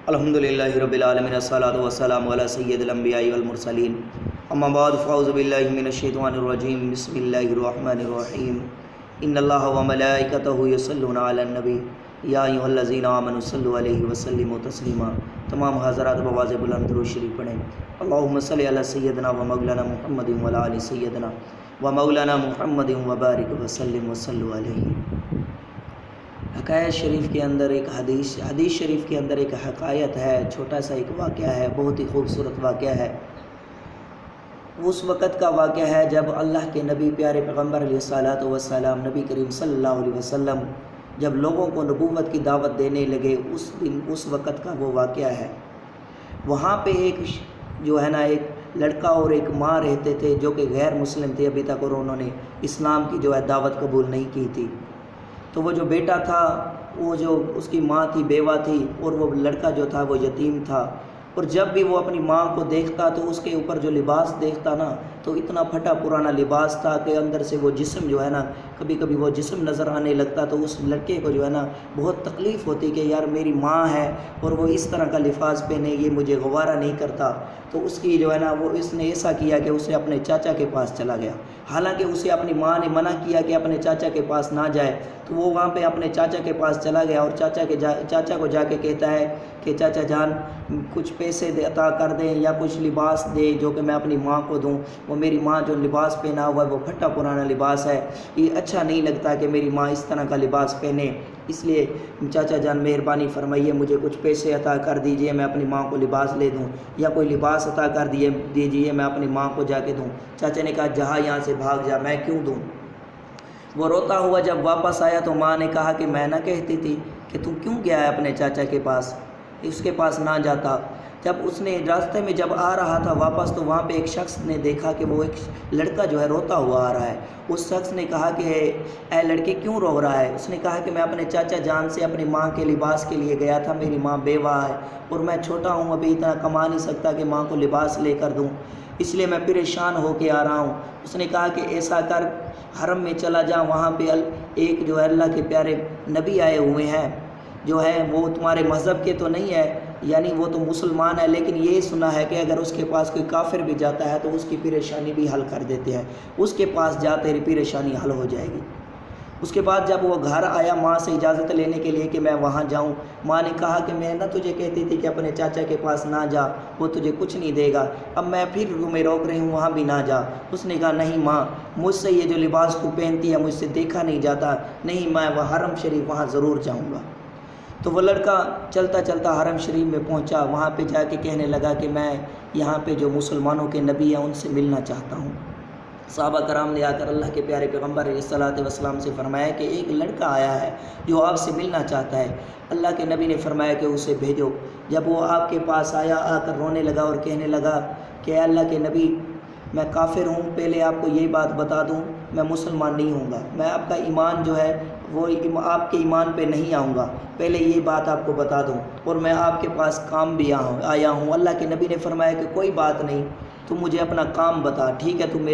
الحمدللہ رب العالمین الصلاۃ والسلام علی سید الانبیاء والمرسلین اما بعد فاعوذ باللہ من الشیطان الرجیم بسم اللہ الرحمن الرحیم ان اللہ وملائکتہ یصلون علی النبی یا ایھا الذین آمنوا صلوا علیہ وسلموا تسلیما۔ تمام حضرات بواز بلند درود شریف پڑھیں۔ اللہم صلی علی سیدنا و مولانا محمد و علی آل سیدنا و مولانا محمد وبارک وسلم وصلوا علیہ۔ حکایت شریف کے اندر ایک حدیث شریف کے اندر ایک حکایت ہے، چھوٹا سا ایک واقعہ ہے، بہت ہی خوبصورت واقعہ ہے۔ اس وقت کا واقعہ ہے جب اللہ کے نبی پیارے پیغمبر علیہ الصلوۃ والسلام نبی کریم صلی اللہ علیہ وسلم جب لوگوں کو نبوت کی دعوت دینے لگے، اس وقت کا وہ واقعہ ہے۔ وہاں پہ ایک ایک لڑکا اور ایک ماں رہتے تھے جو کہ غیر مسلم تھے ابھی تک، اور انہوں نے اسلام کی دعوت قبول نہیں کی تھی۔ تو وہ جو بیٹا تھا، وہ جو اس کی ماں تھی بیوہ تھی، اور وہ لڑکا جو تھا وہ یتیم تھا، اور جب بھی وہ اپنی ماں کو دیکھتا تو اس کے اوپر جو لباس دیکھتا نا، تو اتنا پھٹا پرانا لباس تھا کہ اندر سے وہ جسم کبھی کبھی وہ جسم نظر آنے لگتا۔ تو اس لڑکے کو بہت تکلیف ہوتی کہ یار میری ماں ہے اور وہ اس طرح کا لباس پہنے، یہ مجھے گوارا نہیں کرتا۔ تو اس کی اس نے ایسا کیا کہ اسے اپنے چاچا کے پاس چلا گیا، حالانکہ اسے اپنی ماں نے منع کیا کہ اپنے چاچا کے پاس نہ جائے۔ تو وہ وہاں پہ اپنے چاچا کے پاس چلا گیا اور چاچا کو جا کے کہتا ہے کہ چاچا جان کچھ پیسے عطا کر دیں یا کچھ لباس دے جو کہ میں اپنی ماں کو دوں۔ وہ میری ماں جو لباس پہنا ہوا ہے وہ پھٹا پرانا لباس ہے، یہ اچھا نہیں لگتا کہ میری ماں اس طرح کا لباس پہنے، اس لیے چاچا جان مہربانی فرمائیے مجھے کچھ پیسے عطا کر دیجئے، میں اپنی ماں کو لباس لے دوں، یا کوئی لباس عطا کر دیجئے میں اپنی ماں کو جا کے دوں۔ چاچا نے کہا جہاں یہاں سے بھاگ جا، میں کیوں دوں۔ وہ روتا ہوا جب واپس آیا تو ماں نے کہا کہ میں نہ کہتی تھی کہ تم کیوں گیا ہے اپنے چاچا کے پاس، اس کے پاس نہ جاتا۔ جب اس نے راستے میں جب آ رہا تھا واپس تو وہاں پہ ایک شخص نے دیکھا کہ وہ ایک لڑکا روتا ہوا آ رہا ہے۔ اس شخص نے کہا کہ اے لڑکے کیوں رو رہا ہے؟ اس نے کہا کہ میں اپنے چاچا جان سے اپنی ماں کے لباس کے لیے گیا تھا، میری ماں بیوہ ہے اور میں چھوٹا ہوں، ابھی اتنا کما نہیں سکتا کہ ماں کو لباس لے کر دوں، اس لیے میں پریشان ہو کے آ رہا ہوں۔ اس نے کہا کہ ایسا کر حرم میں چلا جا، وہاں پہ ایک اللہ کے پیارے نبی آئے ہوئے ہیں، وہ تمہارے مذہب کے تو نہیں ہے، یعنی وہ تو مسلمان ہے، لیکن یہ سنا ہے کہ اگر اس کے پاس کوئی کافر بھی جاتا ہے تو اس کی پریشانی بھی حل کر دیتے ہیں، اس کے پاس جا تیری پریشانی حل ہو جائے گی۔ اس کے بعد جب وہ گھر آیا ماں سے اجازت لینے کے لیے کہ میں وہاں جاؤں، ماں نے کہا کہ میں نہ تجھے کہتی تھی کہ اپنے چاچا کے پاس نہ جا، وہ تجھے کچھ نہیں دے گا، اب میں پھر تمہیں روک رہی ہوں وہاں بھی نہ جا۔ اس نے کہا نہیں ماں، مجھ سے یہ جو لباس تو پہنتی ہے مجھ سے دیکھا نہیں جاتا، نہیں میں وہ حرم شریف وہاں ضرور جاؤں گا۔ تو وہ لڑکا چلتا چلتا حرم شریف میں پہنچا، وہاں پہ جا کے کہنے لگا کہ میں یہاں پہ جو مسلمانوں کے نبی ہیں ان سے ملنا چاہتا ہوں۔ صحابہ کرام نے آ کر اللہ کے پیارے پیغمبر علیہ الصلوۃ والسلام سے فرمایا کہ ایک لڑکا آیا ہے جو آپ سے ملنا چاہتا ہے۔ اللہ کے نبی نے فرمایا کہ اسے بھیجو۔ جب وہ آپ کے پاس آیا، آ کر رونے لگا اور کہنے لگا کہ اے اللہ کے نبی میں کافر ہوں، پہلے آپ کو یہ بات بتا دوں میں مسلمان نہیں ہوں گا، میں آپ کا ایمان وہ آپ کے ایمان پہ نہیں آؤں گا، پہلے یہ بات آپ کو بتا دوں، اور میں آپ کے پاس کام بھی آیا ہوں۔ اللہ کے نبی نے فرمایا کہ کوئی بات نہیں، تم مجھے اپنا کام بتا، ٹھیک ہے تم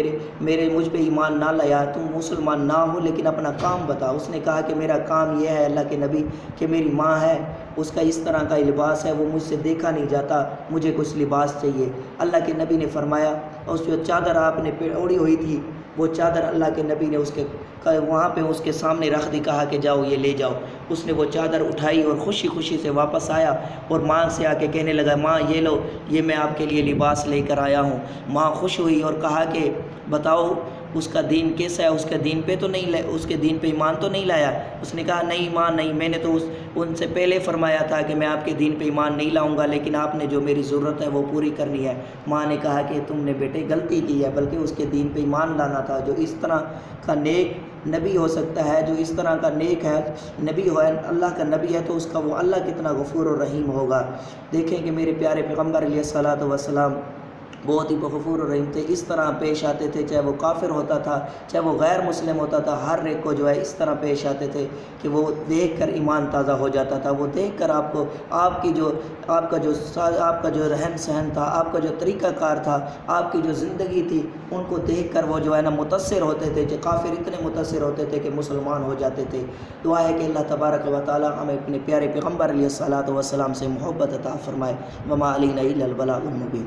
مجھ پہ ایمان نہ لایا، تم مسلمان نہ ہو لیکن اپنا کام بتا۔ اس نے کہا کہ میرا کام یہ ہے اللہ کے نبی کہ میری ماں ہے، اس کا اس طرح کا لباس ہے، وہ مجھ سے دیکھا نہیں جاتا، مجھے کچھ لباس چاہیے۔ اللہ کے نبی نے فرمایا، اور جو چادر آپ نے اوڑھی ہوئی تھی وہ چادر اللہ کے نبی نے وہاں پہ اس کے سامنے رکھ دی، کہا کہ جاؤ یہ لے جاؤ۔ اس نے وہ چادر اٹھائی اور خوشی خوشی سے واپس آیا اور ماں سے آ کے کہنے لگا ماں یہ لو، یہ میں آپ کے لیے لباس لے کر آیا ہوں۔ ماں خوش ہوئی اور کہا کہ بتاؤ اس کا دین کیسا ہے، اس کے دین پہ ایمان تو نہیں لایا؟ اس نے کہا نہیں ماں نہیں، میں نے تو ان سے پہلے فرمایا تھا کہ میں آپ کے دین پہ ایمان نہیں لاؤں گا، لیکن آپ نے جو میری ضرورت ہے وہ پوری کرنی ہے۔ ماں نے کہا کہ تم نے بیٹے غلطی کی ہے، بلکہ اس کے دین پہ ایمان لانا تھا۔ جو اس طرح کا نیک نبی ہو سکتا ہے، جو اس طرح کا نیک ہے نبی ہے، اللہ کا نبی ہے، تو اس کا وہ اللہ کتنا غفور و رحیم ہوگا۔ دیکھیں کہ میرے پیارے پیغمبر علیہ الصلوۃ والسلام بہت ہی غفور و رحیم تھے، اس طرح پیش آتے تھے، چاہے وہ کافر ہوتا تھا چاہے وہ غیر مسلم ہوتا تھا، ہر ایک کو جو ہے اس طرح پیش آتے تھے کہ وہ دیکھ کر ایمان تازہ ہو جاتا تھا، وہ دیکھ کر آپ کو آپ کا جو رہن سہن تھا، آپ کا جو طریقہ کار تھا، آپ کی جو زندگی تھی، ان کو دیکھ کر وہ جو ہے نا متاثر ہوتے تھے، جو کافر اتنے متاثر ہوتے تھے کہ مسلمان ہو جاتے تھے۔ دعا ہے کہ اللہ تبارک و تعالی ہمیں اپنے پیارے پیغمبر علیہ الصلوۃ والسلام سے محبت عطا فرمائے۔ وما علینا الا البلاغ المبین۔